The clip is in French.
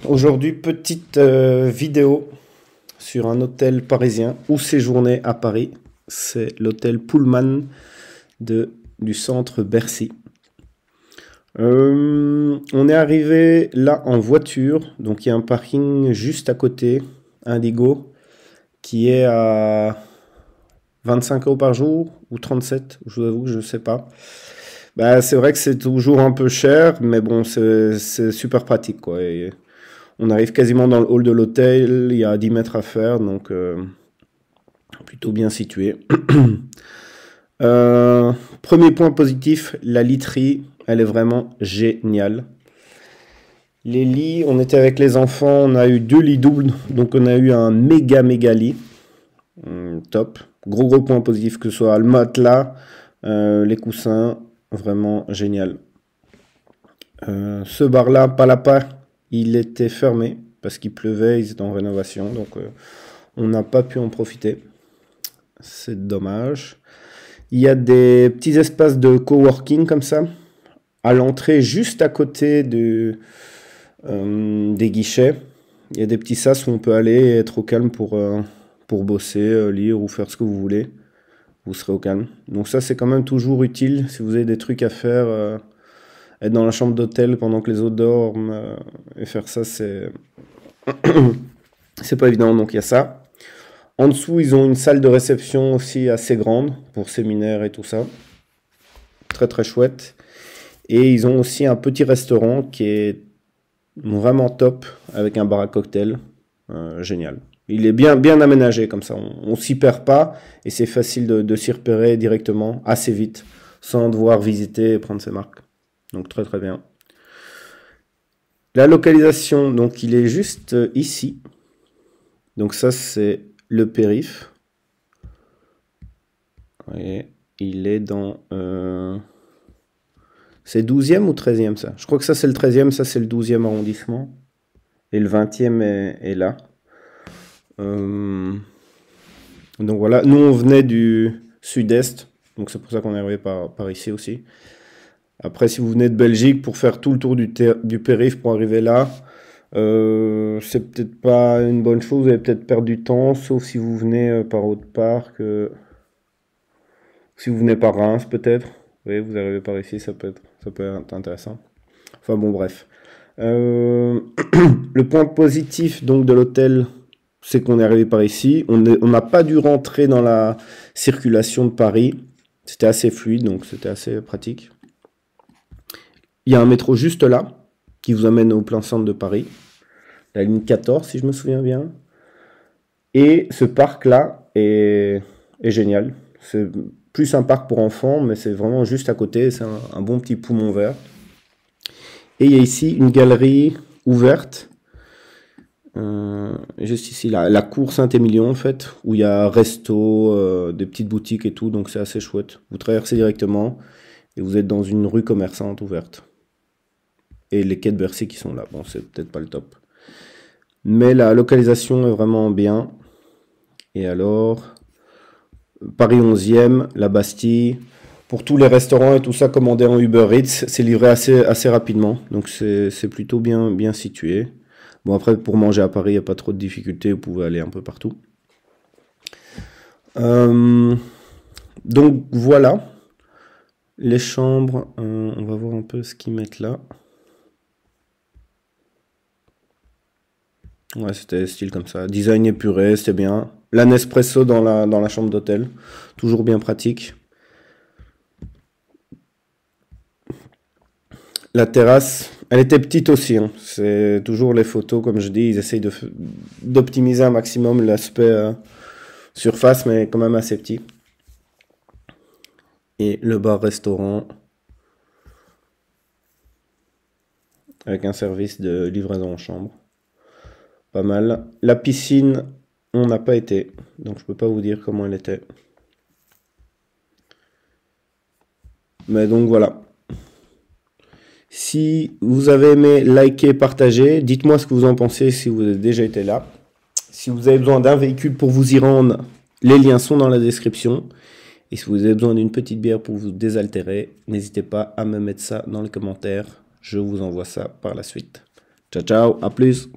Aujourd'hui, petite vidéo sur un hôtel parisien ou séjourné à Paris. C'est l'hôtel Pullman du centre Bercy. On est arrivé là en voiture, donc il y a un parking juste à côté, Indigo, qui est à 25 € par jour ou 37, je vous avoue, je ne sais pas. Bah, c'est vrai que c'est toujours un peu cher, mais bon, c'est super pratique, quoi. Et on arrive quasiment dans le hall de l'hôtel, il y a 10 mètres à faire, donc plutôt bien situé. Premier point positif, la literie, elle est vraiment géniale. Les lits, on était avec les enfants, on a eu 2 lits doubles, donc on a eu un méga lit. Top. Gros point positif, que ce soit le matelas, les coussins, vraiment génial. Ce bar-là, Palapa, il était fermé parce qu'il pleuvait, ils étaient en rénovation, donc on n'a pas pu en profiter. C'est dommage. Il y a des petits espaces de coworking comme ça, à l'entrée, juste à côté des guichets. Il y a des petits sas où on peut aller et être au calme pour bosser, lire ou faire ce que vous voulez. Vous serez au calme. Donc ça, c'est quand même toujours utile si vous avez des trucs à faire. Être dans la chambre d'hôtel pendant que les autres dorment et faire ça, c'est pas évident. Donc il y a ça. En dessous, ils ont une salle de réception aussi assez grande pour séminaires et tout ça. Très chouette. Et ils ont aussi un petit restaurant qui est vraiment top avec un bar à cocktail. Génial. Il est bien aménagé comme ça. On s'y perd pas et c'est facile de s'y repérer directement, assez vite, sans devoir visiter et prendre ses marques. Donc très bien. La localisation, donc il est juste ici. Donc ça c'est le périph. Vous voyez, il est dans... c'est 12e ou 13e ça? Je crois que ça c'est le 13e, ça c'est le 12e arrondissement. Et le 20e est là. Donc voilà, nous on venait du sud-est. Donc c'est pour ça qu'on est arrivé par ici aussi. Après, si vous venez de Belgique pour faire tout le tour du périph' pour arriver là, c'est peut-être pas une bonne chose. Vous allez peut-être perdre du temps, sauf si vous venez par autre part. Si vous venez par Reims, peut-être. Oui, vous arrivez par ici, ça peut être intéressant. Enfin bon, bref. Le point positif donc de l'hôtel, c'est qu'on est arrivé par ici. On n'a pas dû rentrer dans la circulation de Paris. C'était assez fluide, donc c'était assez pratique. Il y a un métro juste là, qui vous amène au plein centre de Paris. La ligne 14, si je me souviens bien. Et ce parc-là est génial. C'est plus un parc pour enfants, mais c'est vraiment juste à côté. C'est un bon petit poumon vert. Et il y a ici une galerie ouverte. Juste ici, la cour Saint-Émilion, en fait, où il y a resto, des petites boutiques et tout. Donc c'est assez chouette. Vous traversez directement et vous êtes dans une rue commerçante ouverte. Et les quais de Bercy qui sont là. Bon, c'est peut-être pas le top. Mais la localisation est vraiment bien. Et alors, Paris 11e, la Bastille. Pour tous les restaurants et tout ça, commandé en Uber Eats, c'est livré assez rapidement. Donc c'est plutôt bien situé. Bon, après, pour manger à Paris, il n'y a pas trop de difficultés. Vous pouvez aller un peu partout. Donc voilà. Les chambres, on va voir un peu ce qu'ils mettent là. Ouais, c'était style comme ça. Design épuré, c'était bien. La Nespresso dans la chambre d'hôtel. Toujours bien pratique. La terrasse, elle était petite aussi. Hein. C'est toujours les photos, comme je dis, ils essayent d'optimiser un maximum l'aspect surface, mais quand même assez petit. Et le bar-restaurant avec un service de livraison en chambre. Pas mal. La piscine, on n'a pas été, donc je peux pas vous dire comment elle était. Mais donc voilà. Si vous avez aimé, likez, partagez. Dites-moi ce que vous en pensez si vous avez déjà été là. Si vous avez besoin d'un véhicule pour vous y rendre, les liens sont dans la description. Et si vous avez besoin d'une petite bière pour vous désaltérer, n'hésitez pas à me mettre ça dans les commentaires. Je vous envoie ça par la suite. Ciao, ciao, à plus.